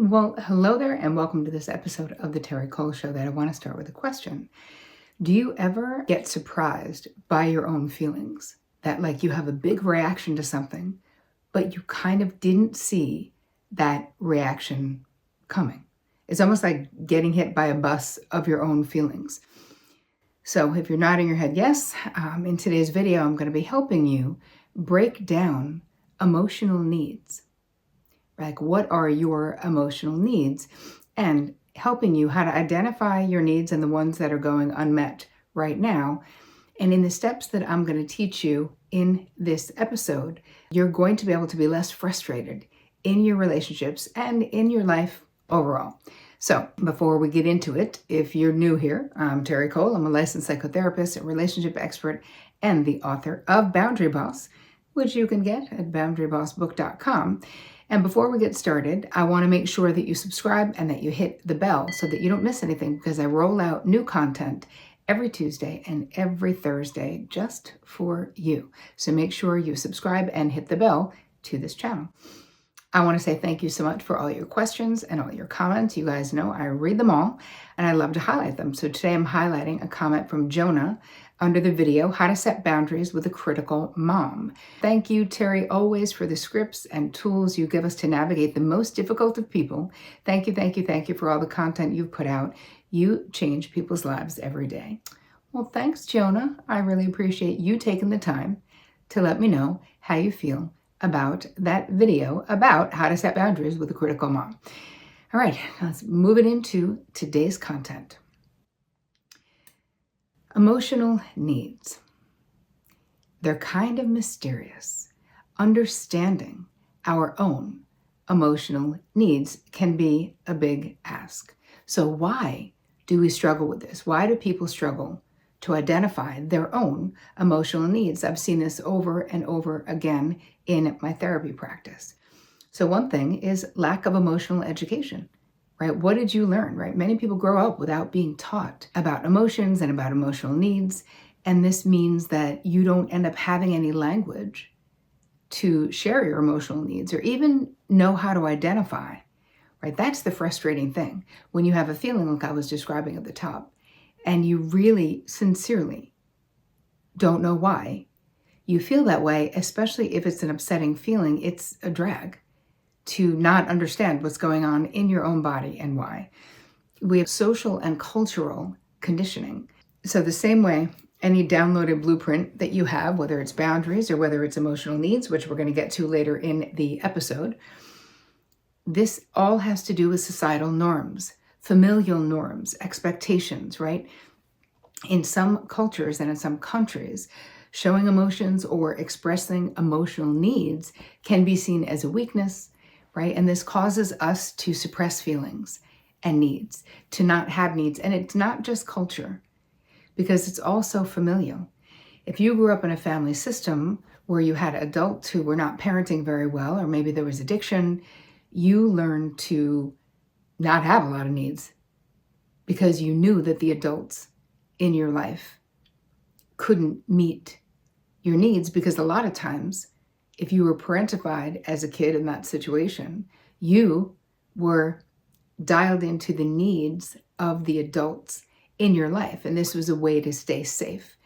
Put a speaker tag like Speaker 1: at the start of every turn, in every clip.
Speaker 1: Well, hello there, and welcome to this episode of the Terri Show. That I want to start with a question. Do you ever get surprised by your own feelings? That like you have a big reaction to something, but you kind of didn't see that reaction coming. It's almost like getting hit by a bus of your own feelings. So if you're nodding your head yes, in today's video, I'm going to be helping you break down emotional needs. Like, what are your emotional needs? And helping you how to identify your needs and the ones that are going unmet right now. And in the steps that I'm going to teach you in this episode, you're going to be able to be less frustrated in your relationships and in your life overall. So before we get into it, if you're new here, I'm Terri Cole. I'm a licensed psychotherapist, a relationship expert, and the author of Boundary Boss, which you can get at boundarybossbook.com. And before we get started, I want to make sure that you subscribe and that you hit the bell so that you don't miss anything, because I roll out new content every Tuesday and every Thursday just for you. So make sure you subscribe and hit the bell to this channel. I want to say thank you so much for all your questions and all your comments. You guys know I read them all and I love to highlight them. So today I'm highlighting a comment from Jonah under the video, How to Set Boundaries with a Critical Mom. Thank you, Terri, always for the scripts and tools you give us to navigate the most difficult of people. Thank you, thank you, thank you for all the content you've put out. You change people's lives every day. Well, thanks, Jonah. I really appreciate you taking the time to let me know how you feel about that video about how to set boundaries with a critical mom. All right, let's move it into today's content. Emotional needs. They're kind of mysterious. Understanding our own emotional needs can be a big ask. So why do we struggle with this? Why do people struggle to identify their own emotional needs? I've seen this over and over again in my therapy practice. So one thing is lack of emotional education. Right? What did you learn, right? Many people grow up without being taught about emotions and about emotional needs. And this means that you don't end up having any language to share your emotional needs or even know how to identify, right? That's the frustrating thing. When you have a feeling like I was describing at the top, and you really sincerely don't know why you feel that way, especially if it's an upsetting feeling, it's a drag to not understand what's going on in your own body and why. We have social and cultural conditioning. So the same way any downloaded blueprint that you have, whether it's boundaries or whether it's emotional needs, which we're going to get to later in the episode, this all has to do with societal norms, familial norms, expectations, right? In some cultures and in some countries, showing emotions or expressing emotional needs can be seen as a weakness, right? And this causes us to suppress feelings and needs, to not have needs. And it's not just culture, because it's also familial. If you grew up in a family system where you had adults who were not parenting very well, or maybe there was addiction, you learned to not have a lot of needs because you knew that the adults in your life couldn't meet your needs, because a lot of times, if you were parentified as a kid in that situation, you were dialed into the needs of the adults in your life. And this was a way to stay safe.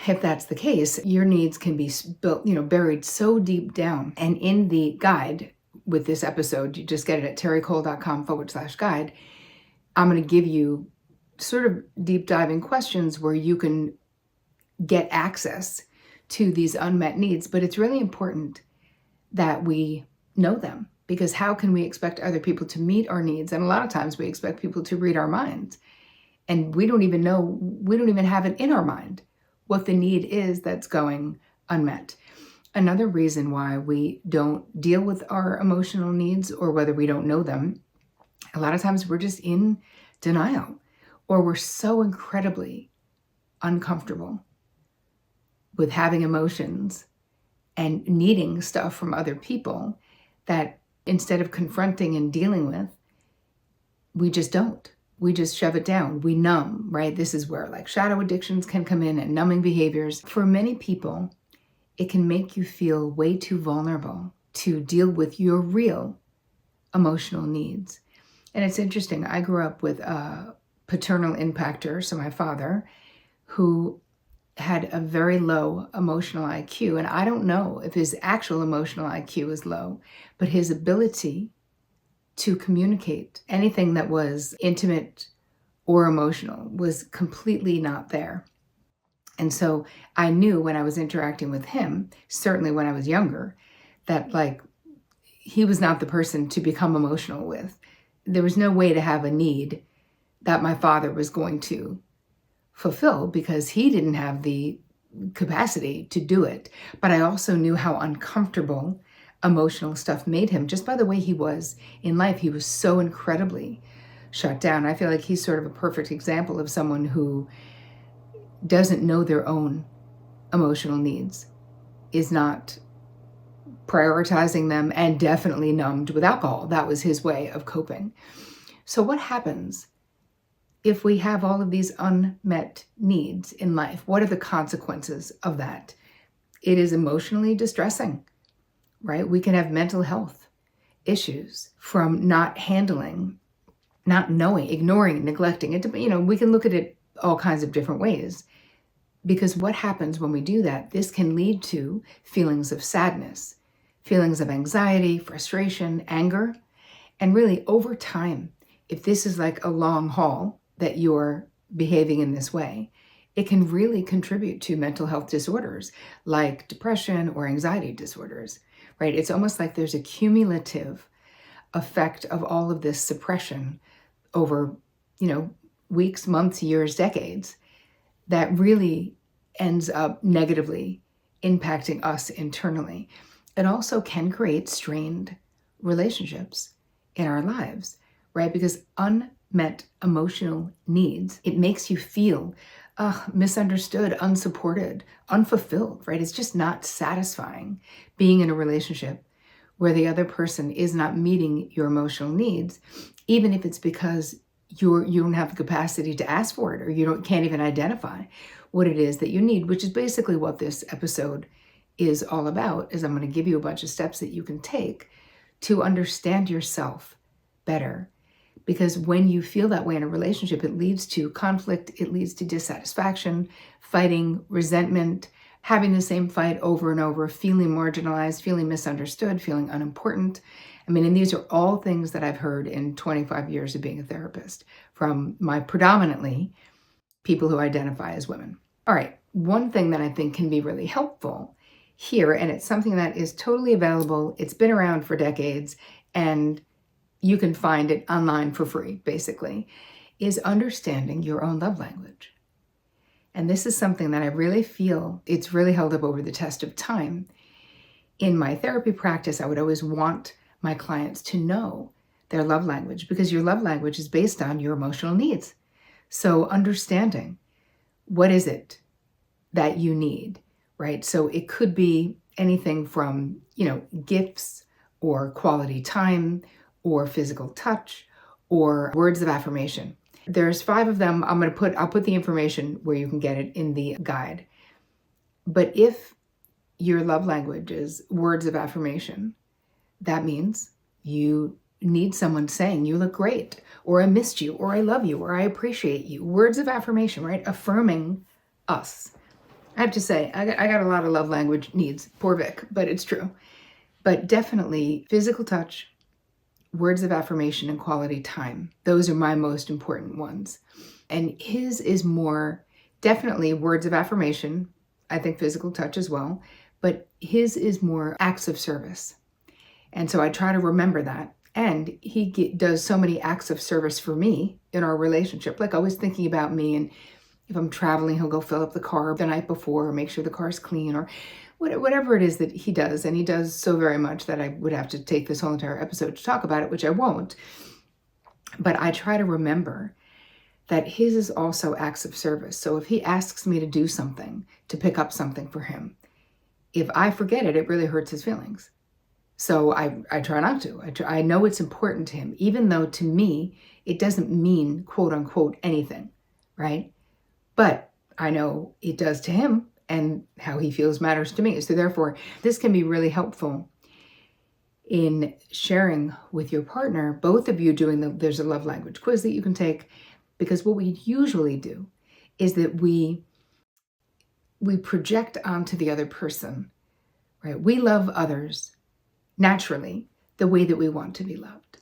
Speaker 1: If that's the case, your needs can be buried so deep down. And in the guide with this episode, you just get it at terricole.com/guide. I'm going to give you sort of deep diving questions where you can get access to these unmet needs, but it's really important that we know them, because how can we expect other people to meet our needs? And a lot of times we expect people to read our minds, and we don't even have it in our mind what the need is that's going unmet. Another reason why we don't deal with our emotional needs, or whether we don't know them, a lot of times we're just in denial, or we're so incredibly uncomfortable with having emotions and needing stuff from other people that instead of confronting and dealing with, we just don't. We just shove it down. We numb, right? This is where like shadow addictions can come in, and numbing behaviors. For many people, it can make you feel way too vulnerable to deal with your real emotional needs. And it's interesting, I grew up with a paternal impactor, so my father, who had a very low emotional IQ. And I don't know if his actual emotional IQ is low, but his ability to communicate anything that was intimate or emotional was completely not there. And so I knew when I was interacting with him, certainly when I was younger, that like he was not the person to become emotional with. There was no way to have a need that my father was going to fulfill because he didn't have the capacity to do it. But I also knew how uncomfortable emotional stuff made him just by the way he was in life. He was so incredibly shut down. I feel like he's sort of a perfect example of someone who doesn't know their own emotional needs, is not prioritizing them, and definitely numbed with alcohol. That was his way of coping. So what happens if we have all of these unmet needs in life? What are the consequences of that? It is emotionally distressing, right? We can have mental health issues from not handling, not knowing, ignoring, neglecting it. We can look at it all kinds of different ways. Because what happens when we do that? This can lead to feelings of sadness, feelings of anxiety, frustration, anger. And really over time, if this is like a long haul that you're behaving in this way, it can really contribute to mental health disorders like depression or anxiety disorders, right? It's almost like there's a cumulative effect of all of this suppression over, weeks, months, years, decades, that really ends up negatively impacting us internally. It also can create strained relationships in our lives, right? Because unmet emotional needs, it makes you feel misunderstood, unsupported, unfulfilled, right? It's just not satisfying being in a relationship where the other person is not meeting your emotional needs, even if it's because you don't have the capacity to ask for it, or you can't even identify what it is that you need, which is basically what this episode is all about. Is I'm going to give you a bunch of steps that you can take to understand yourself better. Because when you feel that way in a relationship, it leads to conflict, it leads to dissatisfaction, fighting, resentment, having the same fight over and over, feeling marginalized, feeling misunderstood, feeling unimportant. And these are all things that I've heard in 25 years of being a therapist from my predominantly people who identify as women. All right, one thing that I think can be really helpful here, and it's something that is totally available, it's been around for decades, and you can find it online for free, basically, is understanding your own love language. And this is something that I really feel it's really held up over the test of time. In my therapy practice, I would always want my clients to know their love language, because your love language is based on your emotional needs. So understanding what is it that you need, right? So it could be anything from, gifts or quality time or physical touch or words of affirmation. There's 5 of them. I'll put the information where you can get it in the guide. But if your love language is words of affirmation, that means you need someone saying you look great, or I missed you, or I love you, or I appreciate you. Words of affirmation, right? Affirming us. I have to say, I got a lot of love language needs. Poor Vic, but it's true. But definitely physical touch, words of affirmation, and quality time. Those are my most important ones. And his is more definitely words of affirmation. I think physical touch as well. But his is more acts of service. And so I try to remember that. And he does so many acts of service for me in our relationship, like always thinking about me. And if I'm traveling, he'll go fill up the car the night before, or make sure the car's clean, or whatever it is that he does. And he does so very much that I would have to take this whole entire episode to talk about it, which I won't. But I try to remember that his is also acts of service. So if he asks me to do something, to pick up something for him, if I forget it, it really hurts his feelings. So I try not to. I know it's important to him, even though to me, it doesn't mean quote unquote anything, right? But I know it does to him, and how he feels matters to me. So therefore, this can be really helpful in sharing with your partner, both of you doing there's a love language quiz that you can take, because what we usually do is that we project onto the other person, right? We love others naturally the way that we want to be loved.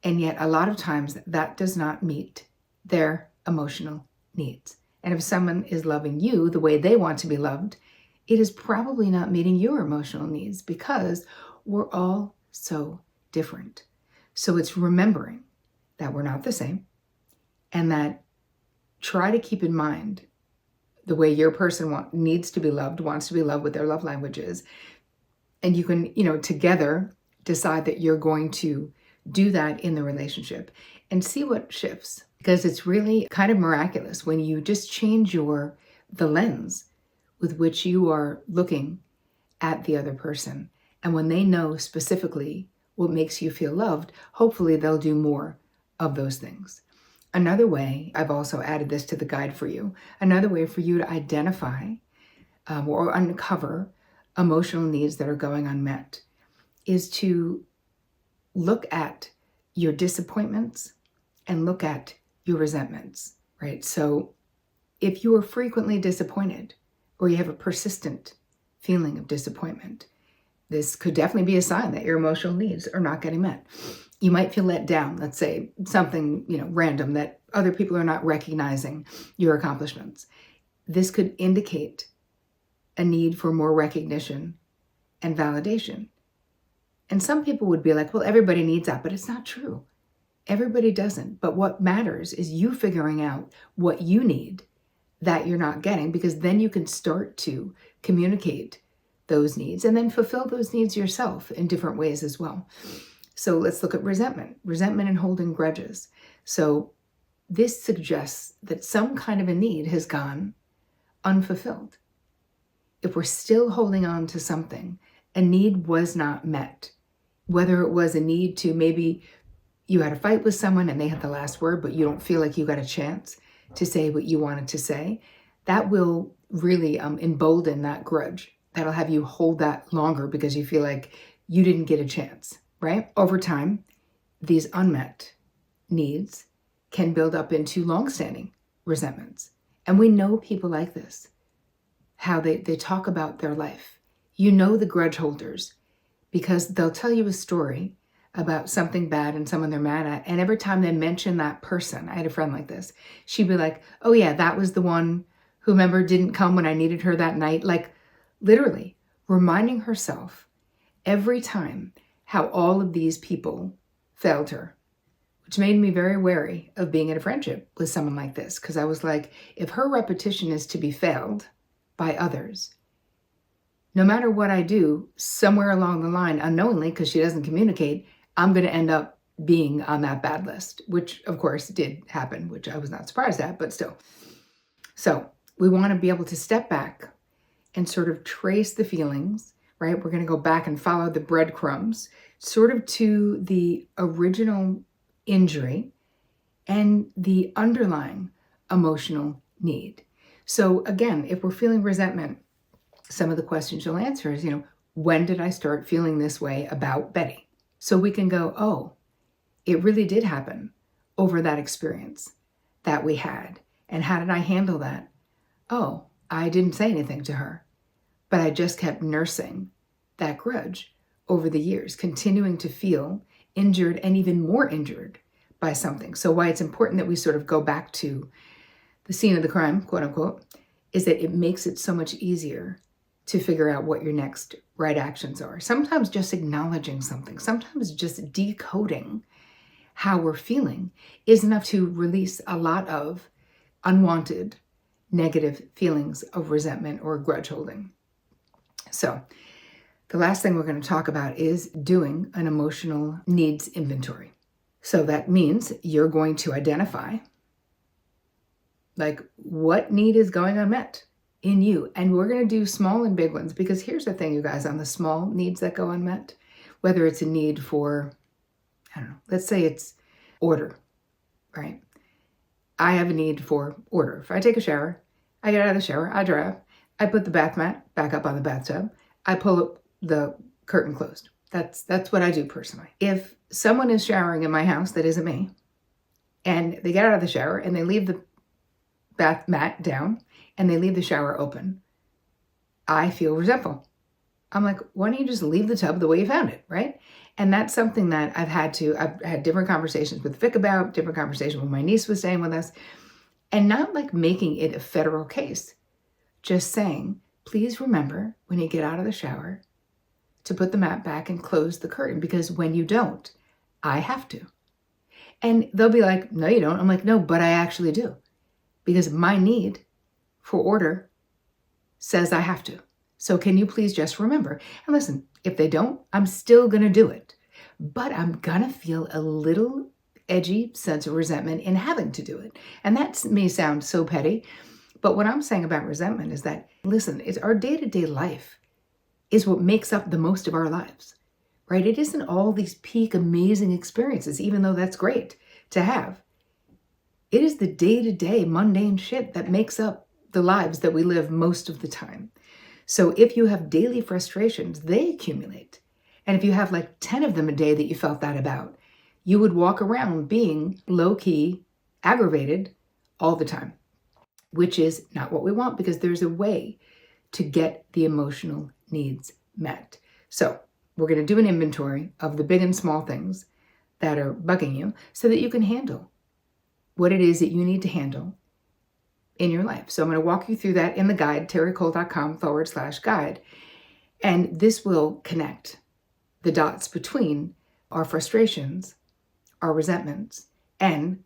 Speaker 1: And yet a lot of times that does not meet their emotional needs. And if someone is loving you the way they want to be loved, it is probably not meeting your emotional needs, because we're all so different. So it's remembering that we're not the same, and that try to keep in mind the way your person needs to be loved, wants to be loved, what their love language is. And you can, together decide that you're going to do that in the relationship and see what shifts. Because it's really kind of miraculous when you just change the lens with which you are looking at the other person. And when they know specifically what makes you feel loved, hopefully they'll do more of those things. Another way, I've also added this to the guide for you, another way for you to identify or uncover emotional needs that are going unmet is to look at your disappointments and look at your resentments, right? So if you are frequently disappointed, or you have a persistent feeling of disappointment, this could definitely be a sign that your emotional needs are not getting met. You might feel let down, let's say something, random, that other people are not recognizing your accomplishments. This could indicate a need for more recognition and validation. And some people would be like, well, everybody needs that, but it's not true. Everybody doesn't. But what matters is you figuring out what you need that you're not getting, because then you can start to communicate those needs and then fulfill those needs yourself in different ways as well. So let's look at resentment and holding grudges. So this suggests that some kind of a need has gone unfulfilled. If we're still holding on to something, a need was not met, whether it was a need to, maybe you had a fight with someone and they had the last word, but you don't feel like you got a chance to say what you wanted to say, that will really embolden that grudge. That'll have you hold that longer because you feel like you didn't get a chance, right? Over time, these unmet needs can build up into longstanding resentments. And we know people like this, how they talk about their life. The grudge holders, because they'll tell you a story about something bad and someone they're mad at. And every time they mention that person, I had a friend like this, she'd be like, oh yeah, that was the one who, remember, didn't come when I needed her that night. Like literally reminding herself every time how all of these people failed her, which made me very wary of being in a friendship with someone like this. Because I was like, if her repetition is to be failed by others, no matter what I do, somewhere along the line, unknowingly, because she doesn't communicate, I'm going to end up being on that bad list, which of course did happen, which I was not surprised at, but still. So we want to be able to step back and sort of trace the feelings, right? We're going to go back and follow the breadcrumbs sort of to the original injury and the underlying emotional need. So again, if we're feeling resentment, some of the questions you'll answer is, when did I start feeling this way about Betty? So we can go, oh, it really did happen over that experience that we had. And how did I handle that? Oh, I didn't say anything to her, but I just kept nursing that grudge over the years, continuing to feel injured and even more injured by something. So why it's important that we sort of go back to the scene of the crime, quote unquote, is that it makes it so much easier to figure out what your next right actions are. Sometimes just acknowledging something, sometimes just decoding how we're feeling is enough to release a lot of unwanted negative feelings of resentment or grudge holding. So the last thing we're going to talk about is doing an emotional needs inventory. So that means you're going to identify like what need is going unmet in you. And we're going to do small and big ones, because here's the thing, you guys, on the small needs that go unmet, whether it's a need for, I don't know, let's say it's order, right? I have a need for order. If I take a shower, I get out of the shower, I dry up, I put the bath mat back up on the bathtub, I pull up the curtain closed. That's what I do personally. If someone is showering in my house that isn't me, and they get out of the shower and they leave the bath mat down and they leave the shower open, I feel resentful. I'm like, why don't you just leave the tub the way you found it, right? And that's something that I've had different conversations with Vic about, different conversations when my niece was staying with us, and not like making it a federal case, just saying, please remember when you get out of the shower to put the mat back and close the curtain, because when you don't, I have to. And they'll be like, no, you don't. I'm like, no, but I actually do, because my need for order says I have to. So can you please just remember? And listen, if they don't, I'm still going to do it. But I'm going to feel a little edgy sense of resentment in having to do it. And that may sound so petty, but what I'm saying about resentment is that, listen, it's our day-to-day life is what makes up the most of our lives, right? It isn't all these peak amazing experiences, even though that's great to have. It is the day-to-day mundane shit that makes up the lives that we live most of the time. So if you have daily frustrations, they accumulate. And if you have like 10 of them a day that you felt that about, you would walk around being low-key aggravated all the time, which is not what we want, because there's a way to get the emotional needs met. So we're going to do an inventory of the big and small things that are bugging you so that you can handle what it is that you need to handle in your life. So I'm going to walk you through that in the guide, terricole.com/guide. And this will connect the dots between our frustrations, our resentments, and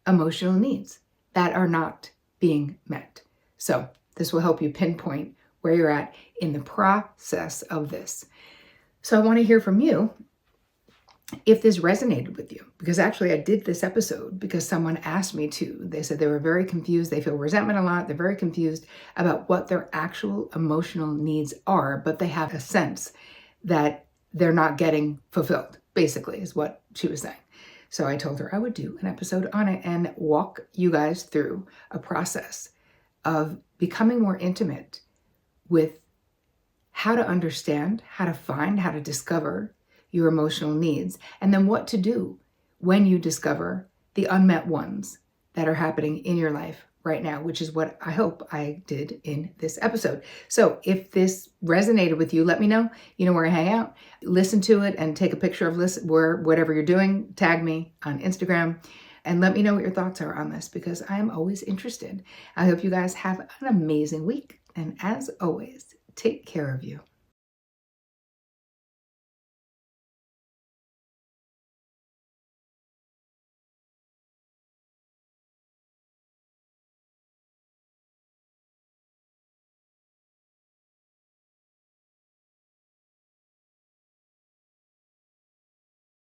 Speaker 1: emotional needs that are not being met. So this will help you pinpoint where you're at in the process of this. So I want to hear from you if this resonated with you, because actually I did this episode because someone asked me to. They said they were very confused. They feel resentment a lot. They're very confused about what their actual emotional needs are, but they have a sense that they're not getting fulfilled, basically, is what she was saying. So I told her I would do an episode on it and walk you guys through a process of becoming more intimate with how to understand, how to find, how to discover your emotional needs, and then what to do when you discover the unmet ones that are happening in your life right now, which is what I hope I did in this episode. So if this resonated with you, let me know. You know where I hang out. Listen to it and take a picture of whatever you're doing. Tag me on Instagram and let me know what your thoughts are on this, because I am always interested. I hope you guys have an amazing week. And as always, take care of you.